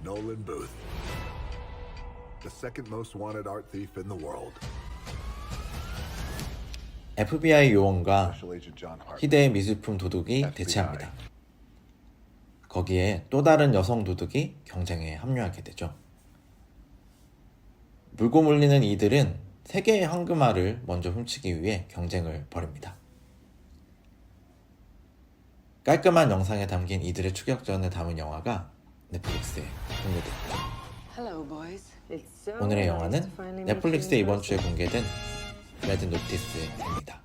Nolan Booth, the second most wanted art thief in the world. FBI 요원과 Special Agent John Hartman. 희대의 미술품 도둑이 대치합니다. 거기에 또 다른 여성 도둑이 경쟁에 합류하게 되죠. 물고 물리는 이들은 세 개의 황금알을 먼저 훔치기 위해 경쟁을 벌입니다. 깔끔한 영상에 담긴 이들의 추격전을 담은 영화가 넷플릭스에 공개됩니다. 오늘의 영화는 넷플릭스에 이번 주에 공개된 레드 노티스입니다.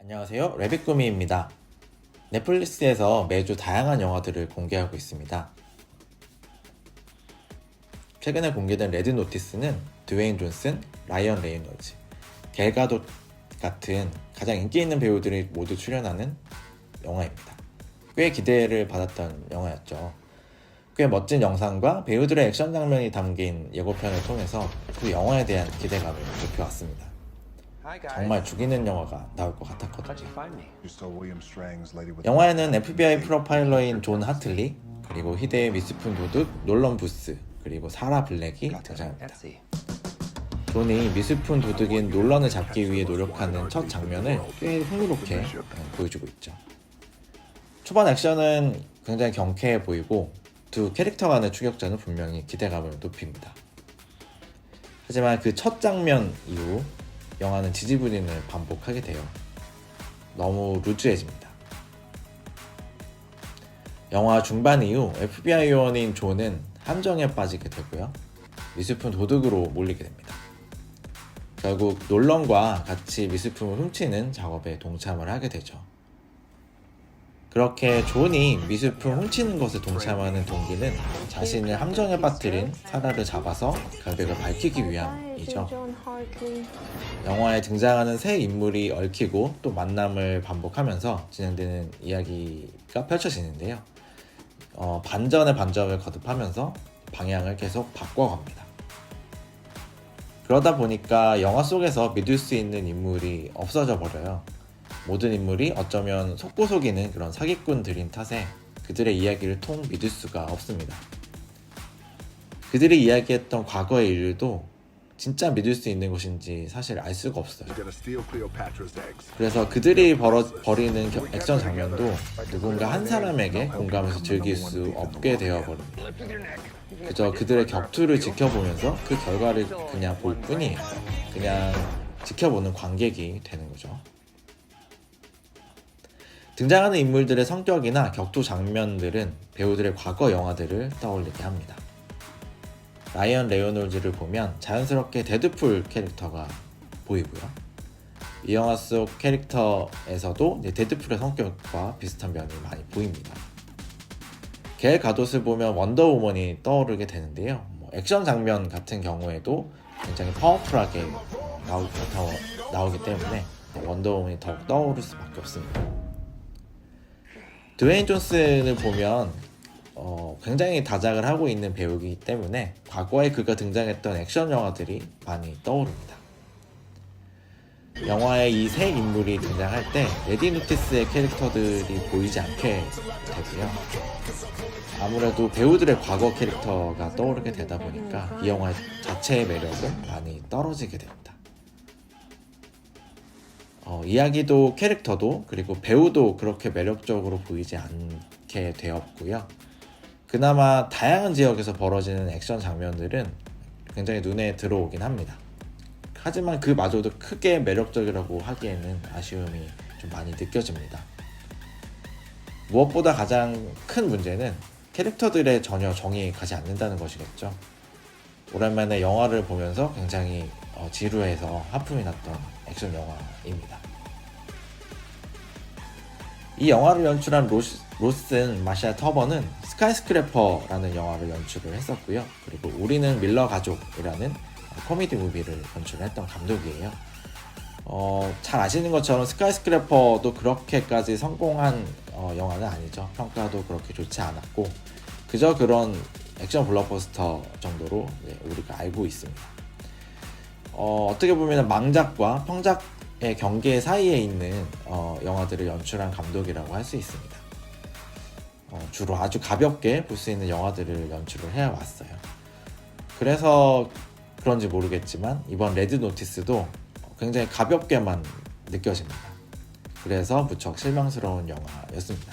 안녕하세요, 레빗구미입니다. 넷플릭스에서 매주 다양한 영화들을 공개하고 있습니다. 최근에 공개된 레드 노티스는 드웨인 존슨, 라이언 레이놀즈, 갤 가돗 같은 가장 인기 있는 배우들이 모두 출연하는 영화입니다. 꽤 기대를 받았던 영화였죠. 꽤 멋진 영상과 배우들의 액션 장면이 담긴 예고편을 통해서 그 영화에 대한 기대감을 높여왔습니다. 정말 죽이는 영화가 나올 것 같았거든요. 영화에는 FBI 프로파일러인 존 하틀리, 그리고 희대의 미술품 도둑 놀런 부스, 그리고 사라 블랙이 등장합니다. 존이 미술품 도둑인 놀런을 잡기 위해 노력하는 첫 장면을 꽤 흥미롭게 보여주고 있죠. 초반 액션은 굉장히 경쾌해 보이고 두 캐릭터 간의 추격전은 분명히 기대감을 높입니다. 하지만 그 첫 장면 이후 영화는 지지부진을 반복하게 돼요. 너무 루즈해집니다. 영화 중반 이후 FBI 요원인 존은 함정에 빠지게 되고요. 미술품 도둑으로 몰리게 됩니다. 결국 놀런과 같이 미술품을 훔치는 작업에 동참을 하게 되죠. 그렇게 존이 미술품 훔치는 것에 동참하는 동기는 자신을 함정에 빠뜨린 사라를 잡아서 결백을 밝히기 위함이죠. 영화에 등장하는 새 인물이 얽히고 또 만남을 반복하면서 진행되는 이야기가 펼쳐지는데요. 반전의 반전을 거듭하면서 방향을 계속 바꿔갑니다. 그러다 보니까 영화 속에서 믿을 수 있는 인물이 없어져 버려요. 모든 인물이 어쩌면 속고 속이는 그런 사기꾼들인 탓에 그들의 이야기를 통 믿을 수가 없습니다. 그들이 이야기했던 과거의 일도 진짜 믿을 수 있는 것인지 사실 알 수가 없어요. 그래서 그들이 벌이는 액션 장면도 누군가 한 사람에게 공감해서 즐길 수 없게 되어버립니다. 그저 그들의 격투를 지켜보면서 그 결과를 그냥 볼 뿐이에요. 그냥 지켜보는 관객이 되는 거죠. 등장하는 인물들의 성격이나 격투 장면들은 배우들의 과거 영화들을 떠올리게 합니다. 라이언 레이놀즈를 보면 자연스럽게 데드풀 캐릭터가 보이고요. 이 영화 속 캐릭터에서도 데드풀의 성격과 비슷한 면이 많이 보입니다. 갤 가돗을 보면 원더우먼이 떠오르게 되는데요. 액션 장면 같은 경우에도 굉장히 파워풀하게 나오기 때문에 원더우먼이 더욱 떠오를 수밖에 없습니다. 드웨인 존슨을 보면 굉장히 다작을 하고 있는 배우이기 때문에 과거에 그가 등장했던 액션 영화들이 많이 떠오릅니다. 영화에 이 세 인물이 등장할 때 레디 노티스의 캐릭터들이 보이지 않게 되고요. 아무래도 배우들의 과거 캐릭터가 떠오르게 되다 보니까 이 영화 자체의 매력은 많이 떨어지게 됩니다. 이야기도 캐릭터도 그리고 배우도 그렇게 매력적으로 보이지 않게 되었고요. 그나마 다양한 지역에서 벌어지는 액션 장면들은 굉장히 눈에 들어오긴 합니다. 하지만 그마저도 크게 매력적이라고 하기에는 아쉬움이 좀 많이 느껴집니다. 무엇보다 가장 큰 문제는 캐릭터들의 전혀 정이 가지 않는다는 것이겠죠. 오랜만에 영화를 보면서 굉장히 지루해서 하품이 났던 액션 영화입니다. 이 영화를 연출한 로슨 마샬 터버는 스카이스크래퍼라는 영화를 연출을 했었고요. 그리고 우리는 밀러 가족이라는 코미디 무비를 연출했던 감독이에요. 잘 아시는 것처럼 스카이스크래퍼도 그렇게까지 성공한 영화는 아니죠. 평가도 그렇게 좋지 않았고 그저 그런 액션 블록버스터 정도로 우리가 알고 있습니다. 어떻게 보면 망작과 평작의 경계 사이에 있는 영화들을 연출한 감독이라고 할 수 있습니다. 주로 아주 가볍게 볼 수 있는 영화들을 연출을 해왔어요. 그래서 그런지 모르겠지만 이번 레드 노티스도 굉장히 가볍게만 느껴집니다. 그래서 무척 실망스러운 영화였습니다.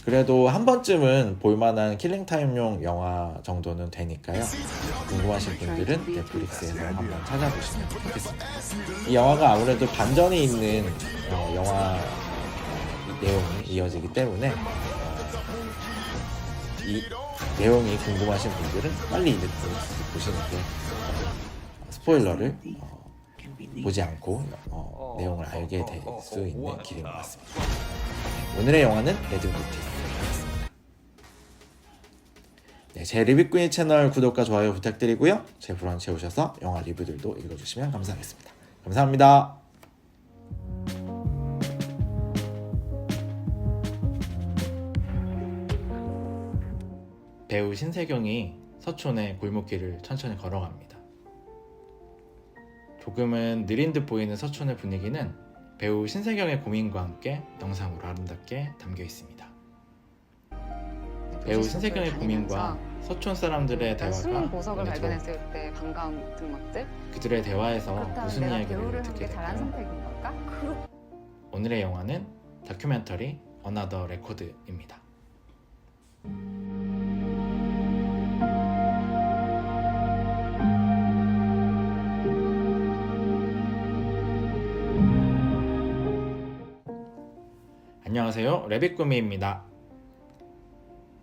그래도 한 번쯤은 볼만한 킬링타임용 영화 정도는 되니까요. 궁금하신 분들은 넷플릭스에서 한번 찾아보시면 좋겠습니다. 이 영화가 아무래도 반전이 있는 영화 내용이 이어지기 때문에 이 내용이 궁금하신 분들은 빨리 넷플릭스 보시는 게 스포일러를 보지 않고 내용을 알게 될 수 있는 길인 것 같습니다. 오늘의 영화는 레드 노티스였습니다. 제 리뷰꾼이 채널 구독과 좋아요 부탁드리고요. 제 브런치에 오셔서 영화 리뷰들도 읽어주시면 감사하겠습니다. 감사합니다. 배우 신세경이 서촌의 골목길을 천천히 걸어갑니다. 조금은 느린 듯 보이는 서촌의 분위기는 배우 신세경의 고민과 함께 영상으로 아름답게 담겨 있습니다. 배우 신세경의 고민과 서촌 사람들의 대화가 숨은 보석을 눈에 발견했을 때 반가운 등막들? 그들의 대화에서 무슨 내가 이야기를 배우를 듣게 한게 잘한 될까요? 선택인 걸까? 오늘의 영화는 다큐멘터리 어나더 레코드입니다. 안녕하세요, 레빗꾸미입니다.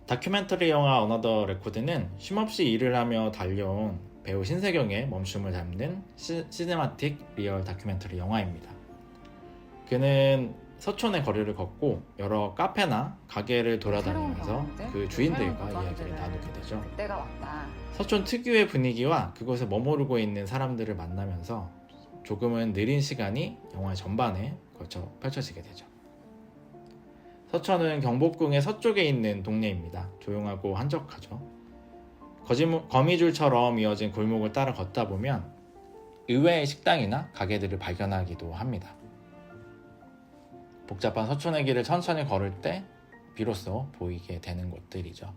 다큐멘터리 영화 어너더 레코드는 쉼없이 일을 하며 달려온 배우 신세경의 멈춤을 담는 시네마틱 리얼 다큐멘터리 영화입니다. 그는 서촌의 거리를 걷고 여러 카페나 가게를 돌아다니면서 그 주인들과 이야기를 나누게 되죠. 그때가 왔다. 서촌 특유의 분위기와 그곳에 머무르고 있는 사람들을 만나면서 조금은 느린 시간이 영화 전반에 걸쳐 펼쳐지게 되죠. 서천은 경복궁의 서쪽에 있는 동네입니다. 조용하고 한적하죠. 거미줄처럼 이어진 골목을 따라 걷다 보면 의외의 식당이나 가게들을 발견하기도 합니다. 복잡한 서촌의 길을 천천히 걸을 때 비로소 보이게 되는 곳들이죠.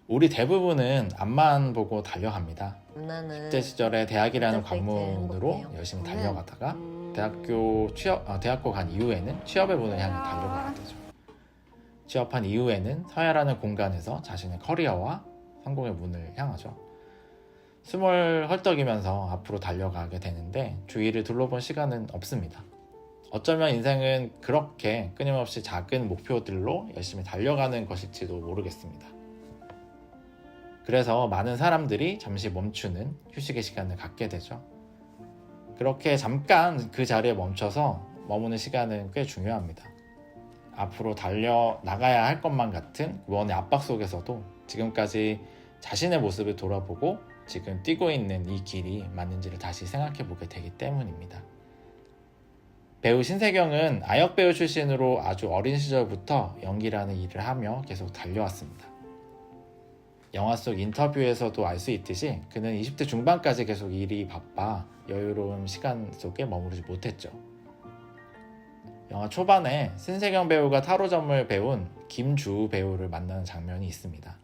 우리 대부분은 앞만 보고 달려갑니다. 10대 시절에 대학이라는 관문으로 열심히 달려가다가 대학교 간 이후에는 취업의 문을 향해 달려가야 되죠. 취업한 이후에는 사회라는 공간에서 자신의 커리어와 성공의 문을 향하죠. 숨을 헐떡이면서 앞으로 달려가게 되는데 주위를 둘러본 시간은 없습니다. 어쩌면 인생은 그렇게 끊임없이 작은 목표들로 열심히 달려가는 것일지도 모르겠습니다. 그래서 많은 사람들이 잠시 멈추는 휴식의 시간을 갖게 되죠. 그렇게 잠깐 그 자리에 멈춰서 머무는 시간은 꽤 중요합니다. 앞으로 달려 나가야 할 것만 같은 무언의 압박 속에서도 지금까지 자신의 모습을 돌아보고 지금 뛰고 있는 이 길이 맞는지를 다시 생각해 보게 되기 때문입니다. 배우 신세경은 아역배우 출신으로 아주 어린 시절부터 연기라는 일을 하며 계속 달려왔습니다. 영화 속 인터뷰에서도 알 수 있듯이 그는 20대 중반까지 계속 일이 바빠 여유로운 시간 속에 머무르지 못했죠. 영화 초반에 신세경 배우가 타로점을 배운 김주우 배우를 만나는 장면이 있습니다.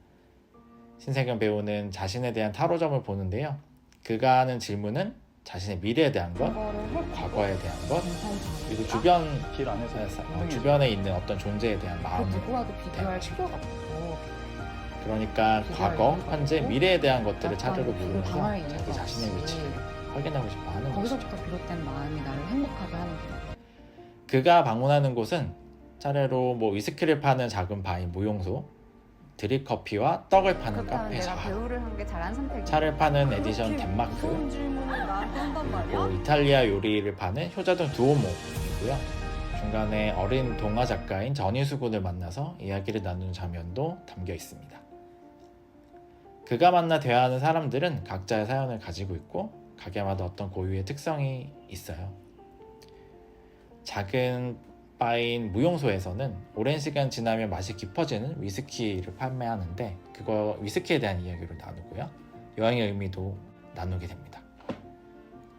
신세경 배우는 자신에 대한 타로점을 보는데요. 그가 하는 질문은 자신의 미래에 대한 것, 과거에 대한 것, 그리고 주변에 있는 어떤 존재에 대한 마음을 누구와도 비교할 필요가 없고 그러니까 과거, 현재, 미래에 대한 것들을 차례로 비교 물으면서 당할 이유가 자기 자신의 없이 위치를 확인하고 싶어 하는 것이죠. 거기서부터 비롯된 마음이 나를 행복하게 하는 거야. 그가 방문하는 곳은 차례로 위스키를 파는 작은 바인 무용소, 드립커피와 떡을 파는 그렇다면 카페 내가 샤워, 배우를 한 게 잘한 선택이야. 차를 파는 에디션 덴마크, 무서운 질문을 나한테 한단 말이야? 그리고 이탈리아 요리를 파는 효자동 두오모이고요. 중간에 어린 동화 작가인 전희수 군을 만나서 이야기를 나누는 장면도 담겨 있습니다. 그가 만나 대화하는 사람들은 각자의 사연을 가지고 있고 가게마다 어떤 고유의 특성이 있어요. 작은 바인 무용소에서는 오랜 시간 지나면 맛이 깊어지는 위스키를 판매하는데 그거 위스키에 대한 이야기를 나누고요. 여행의 의미도 나누게 됩니다.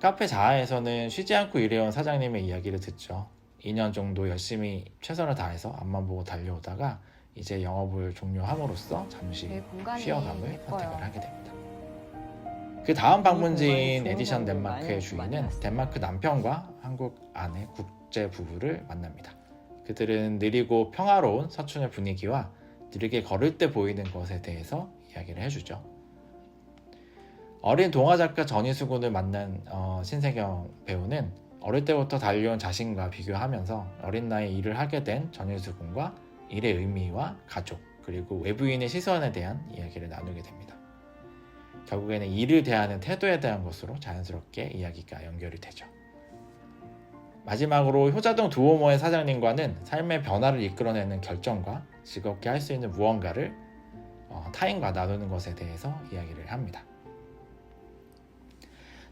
카페 자아에서는 쉬지 않고 일해온 사장님의 이야기를 듣죠. 2년 정도 열심히 최선을 다해서 앞만 보고 달려오다가 이제 영업을 종료함으로써 잠시 되게 공간이 쉬어감을 예뻐요. 선택을 하게 됩니다. 그 다음 방문지인 공간이 에디션 좋은 걸 덴마크의 많이 주인은 봤어요. 덴마크 남편과 한국 아내 국제 부부를 만납니다. 그들은 느리고 평화로운 서촌의 분위기와 느리게 걸을 때 보이는 것에 대해서 이야기를 해주죠. 어린 동화 작가 전희수 군을 만난 신세경 배우는 어릴 때부터 달려온 자신과 비교하면서 어린 나이에 일을 하게 된 전희수 군과 일의 의미와 가족 그리고 외부인의 시선에 대한 이야기를 나누게 됩니다. 결국에는 일을 대하는 태도에 대한 것으로 자연스럽게 이야기가 연결이 되죠. 마지막으로 효자동 두오모의 사장님과는 삶의 변화를 이끌어내는 결정과 즐겁게 할 수 있는 무언가를 타인과 나누는 것에 대해서 이야기를 합니다.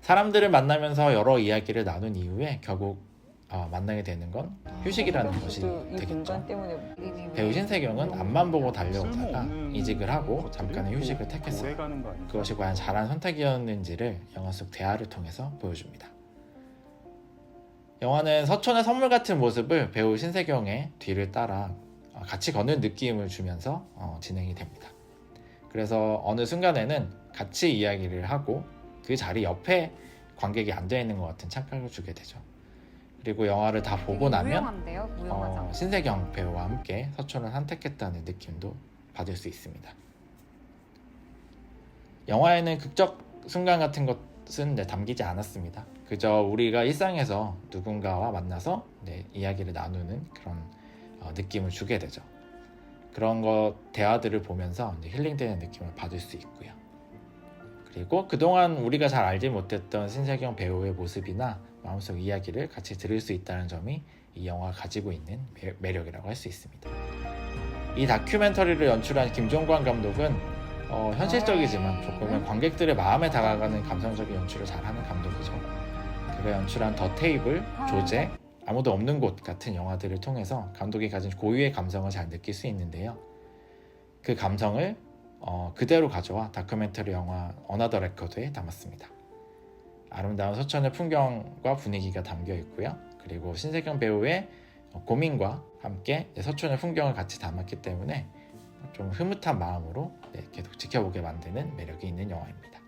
사람들을 만나면서 여러 이야기를 나눈 이후에 결국 만나게 되는 건 휴식이라는 것이 이 되겠죠. 공간 때문에 배우 신세경은 앞만 보고 달려오다가 이직을 하고 잠깐의 휴식을 택했어요. 그것이 과연 잘한 선택이었는지를 영화 속 대화를 통해서 보여줍니다. 영화는 서촌의 선물 같은 모습을 배우 신세경의 뒤를 따라 같이 걷는 느낌을 주면서 진행이 됩니다. 그래서 어느 순간에는 같이 이야기를 하고 그 자리 옆에 관객이 앉아 있는 것 같은 착각을 주게 되죠. 그리고 영화를 다 보고 나면 무용한데요? 무용하자. 신세경 배우와 함께 서촌을 선택했다는 느낌도 받을 수 있습니다. 영화에는 극적 순간 같은 것은 담기지 않았습니다. 그저 우리가 일상에서 누군가와 만나서 이야기를 나누는 그런 느낌을 주게 되죠. 그런 대화들을 보면서 힐링되는 느낌을 받을 수 있고요. 그리고 그동안 우리가 잘 알지 못했던 신세경 배우의 모습이나 마음속 이야기를 같이 들을 수 있다는 점이 이 영화가 가지고 있는 매력이라고 할 수 있습니다. 이 다큐멘터리를 연출한 김종관 감독은 현실적이지만 조금은 관객들의 마음에 다가가는 감성적인 연출을 잘하는 감독이죠. 그가 연출한 더 테이블, 조제, 아무도 없는 곳 같은 영화들을 통해서 감독이 가진 고유의 감성을 잘 느낄 수 있는데요. 그 감성을 그대로 가져와 다큐멘터리 영화 어나더 레코드에 담았습니다. 아름다운 서천의 풍경과 분위기가 담겨 있고요. 그리고 신세경 배우의 고민과 함께 서촌의 풍경을 같이 담았기 때문에 좀 흐뭇한 마음으로 계속 지켜보게 만드는 매력이 있는 영화입니다.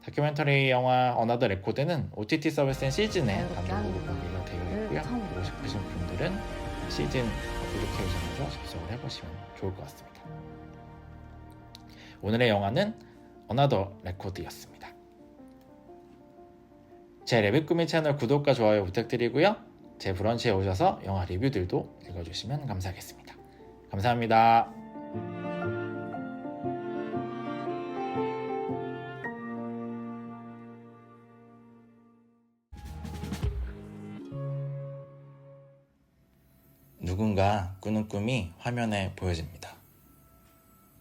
다큐멘터리 영화 어나더 레코드는 OTT 서비스인 시즌에 단독으로 공개가 되어 있고요. 보고 싶으신 분들은 시즌 어플리케이션에서 접속을 해보시면 좋을 것 같습니다. 오늘의 영화는 어나더 레코드였습니다. 제 레빗꾸미 채널 구독과 좋아요 부탁드리고요. 제 브런치에 오셔서 영화 리뷰들도 읽어주시면 감사하겠습니다. 감사합니다. 누군가 꾸는 꿈이 화면에 보여집니다.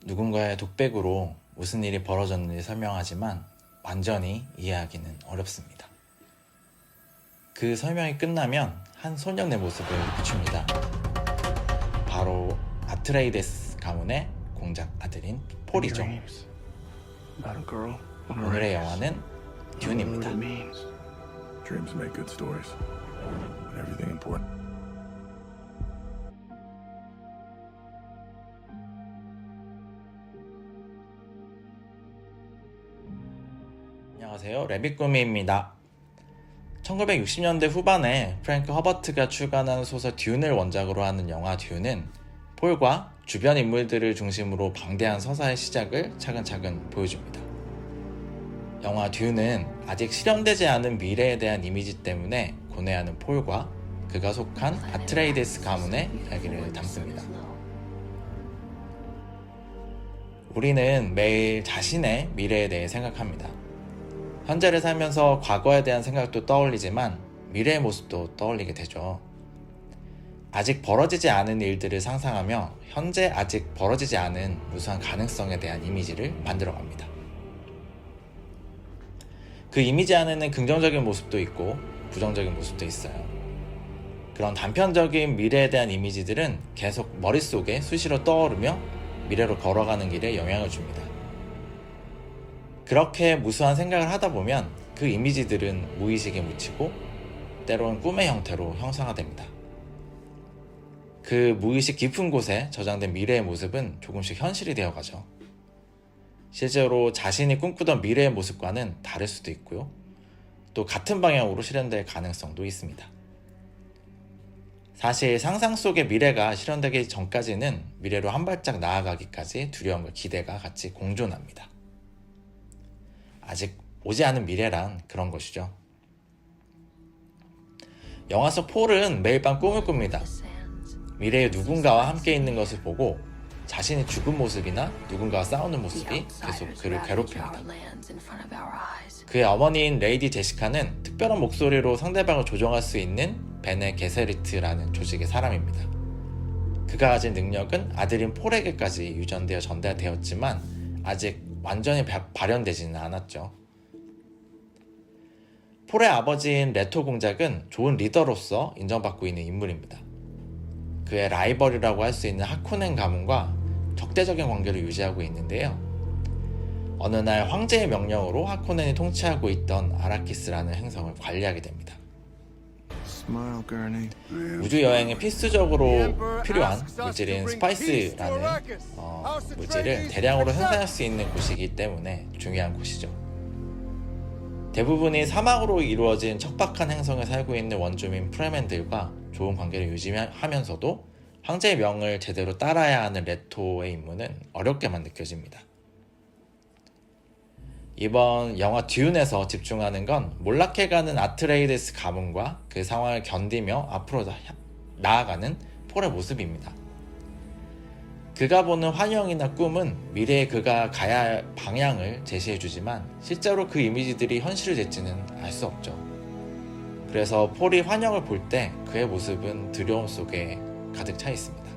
누군가의 독백으로 무슨 일이 벌어졌는지 설명하지만 완전히 이해하기는 어렵습니다. 그 설명이 끝나면 한 소년의 모습을 비춥니다. 바로 아트레이데스 가문의 공작 아들인 폴이죠. 오늘의 영화는 듄입니다. Dreams make good stories. And everything important. 안녕하세요, 레빗꾸미입니다. 1960년대 후반에 프랭크 허버트가 출간한 소설 듄을 원작으로 하는 영화 듄은 폴과 주변 인물들을 중심으로 방대한 서사의 시작을 차근차근 보여줍니다. 영화 듄은 아직 실현되지 않은 미래에 대한 이미지 때문에 고뇌하는 폴과 그가 속한 아트레이데스 가문의 이야기를 담습니다. 우리는 매일 자신의 미래에 대해 생각합니다. 현재를 살면서 과거에 대한 생각도 떠올리지만 미래의 모습도 떠올리게 되죠. 아직 벌어지지 않은 일들을 상상하며 현재 아직 벌어지지 않은 무수한 가능성에 대한 이미지를 만들어갑니다. 그 이미지 안에는 긍정적인 모습도 있고 부정적인 모습도 있어요. 그런 단편적인 미래에 대한 이미지들은 계속 머릿속에 수시로 떠오르며 미래로 걸어가는 길에 영향을 줍니다. 그렇게 무수한 생각을 하다 보면 그 이미지들은 무의식에 묻히고 때로는 꿈의 형태로 형상화됩니다. 그 무의식 깊은 곳에 저장된 미래의 모습은 조금씩 현실이 되어가죠. 실제로 자신이 꿈꾸던 미래의 모습과는 다를 수도 있고요. 또 같은 방향으로 실현될 가능성도 있습니다. 사실 상상 속의 미래가 실현되기 전까지는 미래로 한 발짝 나아가기까지 두려움과 기대가 같이 공존합니다. 아직 오지 않은 미래란 그런 것이죠. 영화 속 폴은 매일 밤 꿈을 꿉니다. 미래의 누군가와 함께 있는 것을 보고 자신이 죽은 모습이나 누군가와 싸우는 모습이 계속 그를 괴롭힙니다. 그의 어머니인 레이디 제시카는 특별한 목소리로 상대방을 조종할 수 있는 베네 게세리트라는 조직의 사람입니다. 그가 가진 능력은 아들인 폴에게까지 유전되어 전달되었지만 아직 완전히 발현되지는 않았죠. 폴의 아버지인 레토 공작은 좋은 리더로서 인정받고 있는 인물입니다. 그의 라이벌이라고 할 수 있는 하코넨 가문과 적대적인 관계를 유지하고 있는데요. 어느 날 황제의 명령으로 하코넨이 통치하고 있던 아라키스라는 행성을 관리하게 됩니다. 우주여행에 필수적으로 필요한 물질인 스파이스라는 물질을 대량으로 생산할 수 있는 곳이기 때문에 중요한 곳이죠. 대부분이 사막으로 이루어진 척박한 행성에 살고 있는 원주민 프레맨들과 좋은 관계를 유지하면서도 황제의 명을 제대로 따라야 하는 레토의 임무는 어렵게만 느껴집니다. 이번 영화 듀운에서 집중하는 건 몰락해가는 아트레이데스 가문과 그 상황을 견디며 앞으로 나아가는 폴의 모습입니다. 그가 보는 환영이나 꿈은 미래에 그가 가야 할 방향을 제시해주지만 실제로 그 이미지들이 현실이 될지는 알 수 없죠. 그래서 폴이 환영을 볼 때 그의 모습은 두려움 속에 가득 차 있습니다.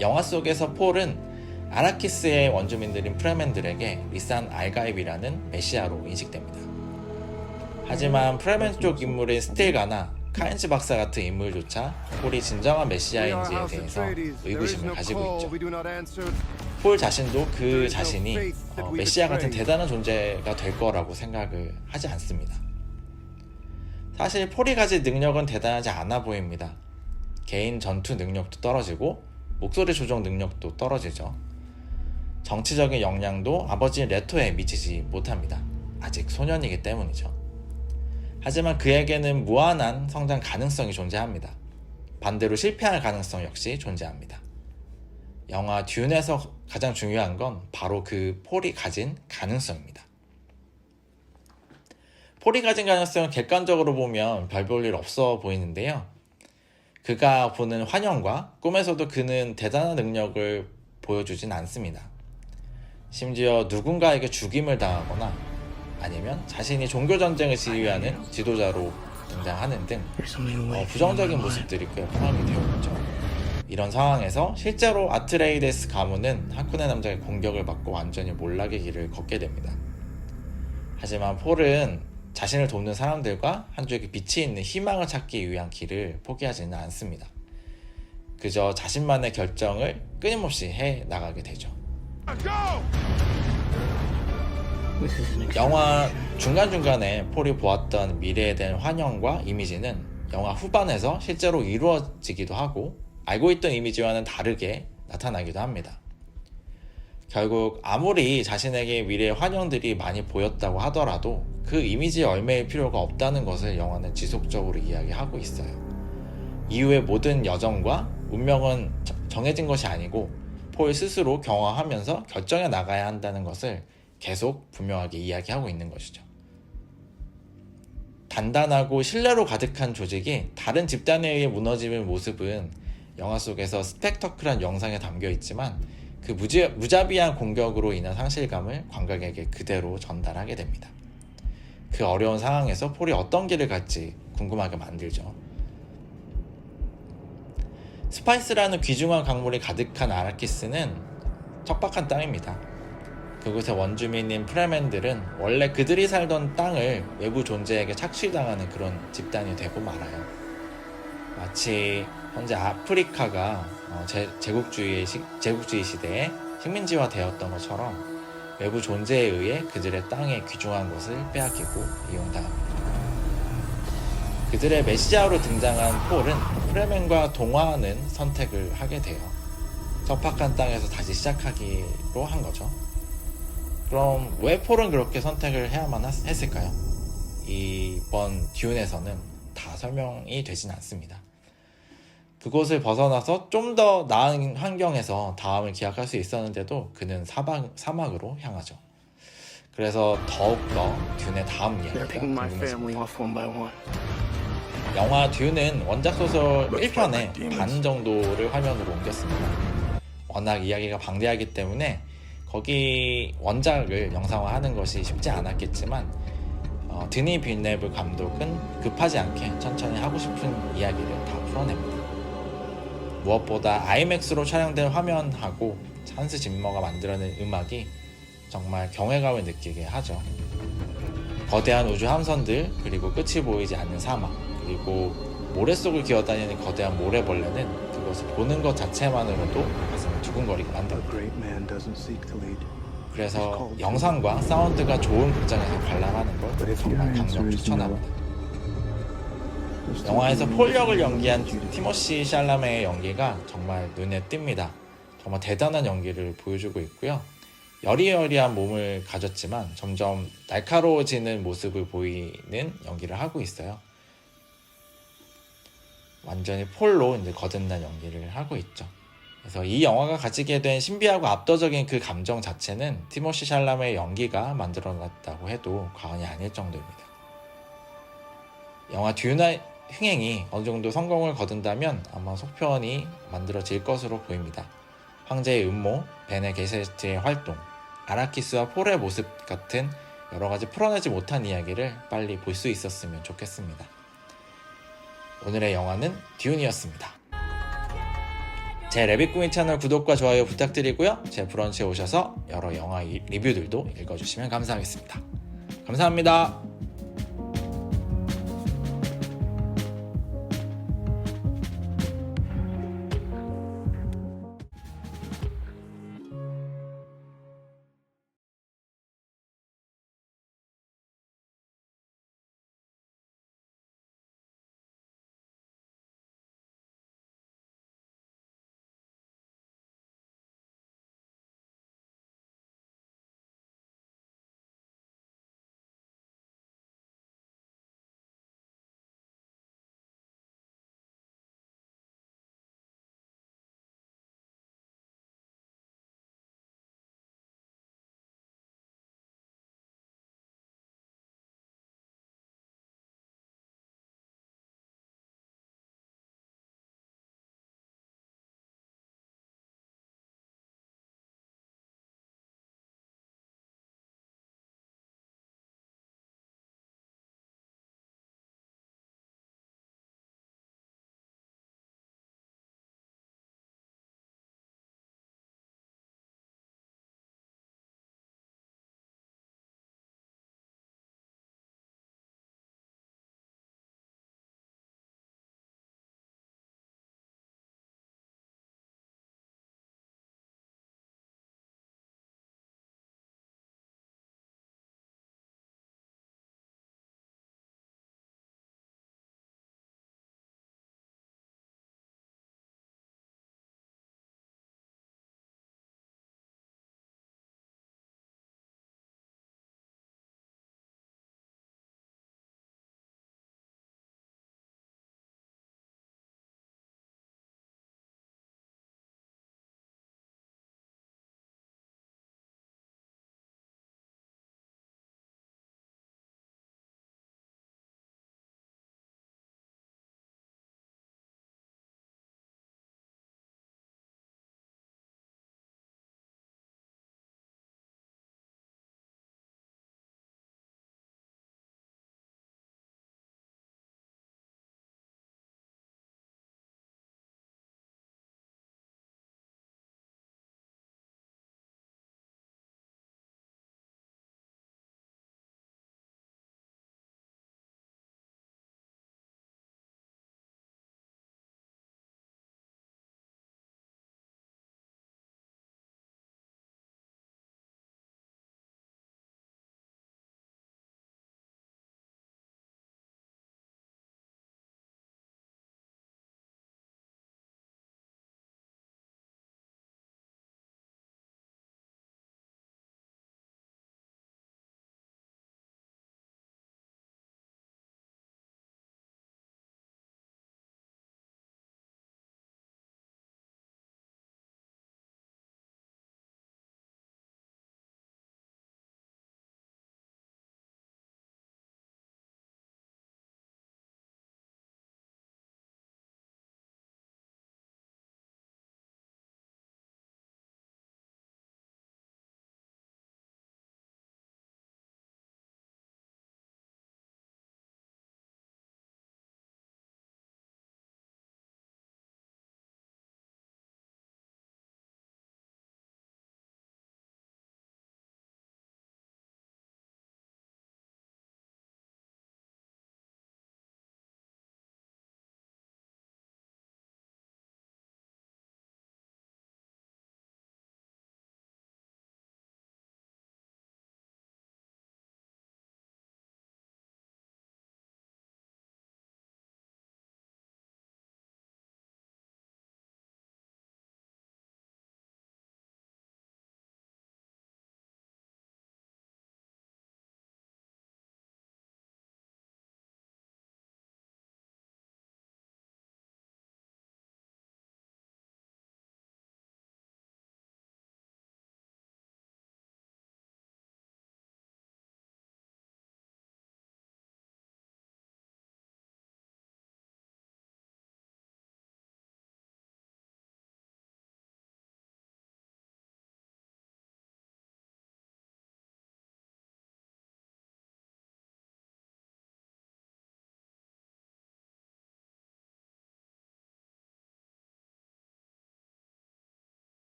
영화 속에서 폴은 아라키스의 원주민들인 프레맨들에게 리산 알가입이라는 메시아로 인식됩니다. 하지만 프레맨 쪽 인물인 스틸가나 카인즈 박사 같은 인물조차 폴이 진정한 메시아인지에 대해서 의구심을 가지고 있죠. 폴 자신도 그 자신이 메시아 같은 대단한 존재가 될 거라고 생각을 하지 않습니다. 사실 폴이 가진 능력은 대단하지 않아 보입니다. 개인 전투 능력도 떨어지고 목소리 조정 능력도 떨어지죠. 정치적인 역량도 아버지 레토에 미치지 못합니다. 아직 소년이기 때문이죠. 하지만 그에게는 무한한 성장 가능성이 존재합니다. 반대로 실패할 가능성 역시 존재합니다. 영화 듀운에서 가장 중요한 건 바로 그 폴이 가진 가능성입니다. 폴이 가진 가능성은 객관적으로 보면 별 볼 일 없어 보이는데요. 그가 보는 환영과 꿈에서도 그는 대단한 능력을 보여주진 않습니다. 심지어 누군가에게 죽임을 당하거나 아니면 자신이 종교전쟁을 지휘하는 지도자로 등장하는 등 부정적인 모습들이 꽤 포함이 되어 있죠. 이런 상황에서 실제로 아트레이데스 가문은 하쿠네 남자의 공격을 받고 완전히 몰락의 길을 걷게 됩니다. 하지만 폴은 자신을 돕는 사람들과 한 줄기 빛이 있는 희망을 찾기 위한 길을 포기하지는 않습니다. 그저 자신만의 결정을 끊임없이 해 나가게 되죠. 영화 중간중간에 폴이 보았던 미래에 대한 환영과 이미지는 영화 후반에서 실제로 이루어지기도 하고 알고 있던 이미지와는 다르게 나타나기도 합니다. 결국 아무리 자신에게 미래의 환영들이 많이 보였다고 하더라도 그 이미지에 얽매일 필요가 없다는 것을 영화는 지속적으로 이야기하고 있어요. 이후의 모든 여정과 운명은 정해진 것이 아니고 폴 스스로 경험하면서 결정해 나가야 한다는 것을 계속 분명하게 이야기하고 있는 것이죠. 단단하고 신뢰로 가득한 조직이 다른 집단에 의해 무너지는 모습은 영화 속에서 스펙터클한 영상에 담겨 있지만 그 무자비한 공격으로 인한 상실감을 관객에게 그대로 전달하게 됩니다. 그 어려운 상황에서 폴이 어떤 길을 갈지 궁금하게 만들죠. 스파이스라는 귀중한 강물이 가득한 아라키스는 척박한 땅입니다. 그곳의 원주민인 프레맨들은 원래 그들이 살던 땅을 외부 존재에게 착취당하는 그런 집단이 되고 말아요. 마치 현재 아프리카가 제국주의 시대에 식민지화 되었던 것처럼 외부 존재에 의해 그들의 땅에 귀중한 것을 빼앗기고 이용당합니다. 그들의 메시아로 등장한 폴은 프레맨과 동화하는 선택을 하게 돼요. 적박한 땅에서 다시 시작하기로 한 거죠. 그럼 왜 폴은 그렇게 선택을 해야만 했을까요? 이번 듀운에서는 다 설명이 되진 않습니다. 그곳을 벗어나서 좀 더 나은 환경에서 다음을 기약할 수 있었는데도 그는 사막으로 향하죠. 그래서 더욱더 듀운의 다음 이야기가 궁금해집니다. 영화 듀운은 원작 소설 1편의 반 정도를 화면으로 옮겼습니다. 워낙 이야기가 방대하기 때문에 거기 원작을 영상화하는 것이 쉽지 않았겠지만 드니 빌네브 감독은 급하지 않게 천천히 하고 싶은 이야기를 다 풀어냅니다. 무엇보다 아이맥스로 촬영된 화면하고 찬스 짐머가 만들어낸 음악이 정말 경외감을 느끼게 하죠. 거대한 우주 함선들, 그리고 끝이 보이지 않는 사막, 그리고 모래 속을 기어다니는 거대한 모래벌레는 그것을 보는 것 자체만으로도 가슴을 두근거리게 만듭니다. 그래서 영상과 사운드가 좋은 극장에서 관람하는 걸 정말 강력 추천합니다. 영화에서 폴 역을 연기한 티모시 샬라메의 연기가 정말 눈에 띕니다. 정말 대단한 연기를 보여주고 있고요. 여리여리한 몸을 가졌지만 점점 날카로워지는 모습을 보이는 연기를 하고 있어요. 완전히 폴로 이제 거듭난 연기를 하고 있죠. 그래서 이 영화가 가지게 된 신비하고 압도적인 그 감정 자체는 티모시 샬라메의 연기가 만들어놨다고 해도 과언이 아닐 정도입니다. 영화 듀운의 흥행이 어느 정도 성공을 거둔다면 아마 속편이 만들어질 것으로 보입니다. 황제의 음모, 베네 게세트의 활동, 아라키스와 폴의 모습 같은 여러가지 풀어내지 못한 이야기를 빨리 볼 수 있었으면 좋겠습니다. 오늘의 영화는 듀운이었습니다. 제 레빗구미 채널 구독과 좋아요 부탁드리고요. 제 브런치에 오셔서 여러 영화 리뷰들도 읽어주시면 감사하겠습니다. 감사합니다.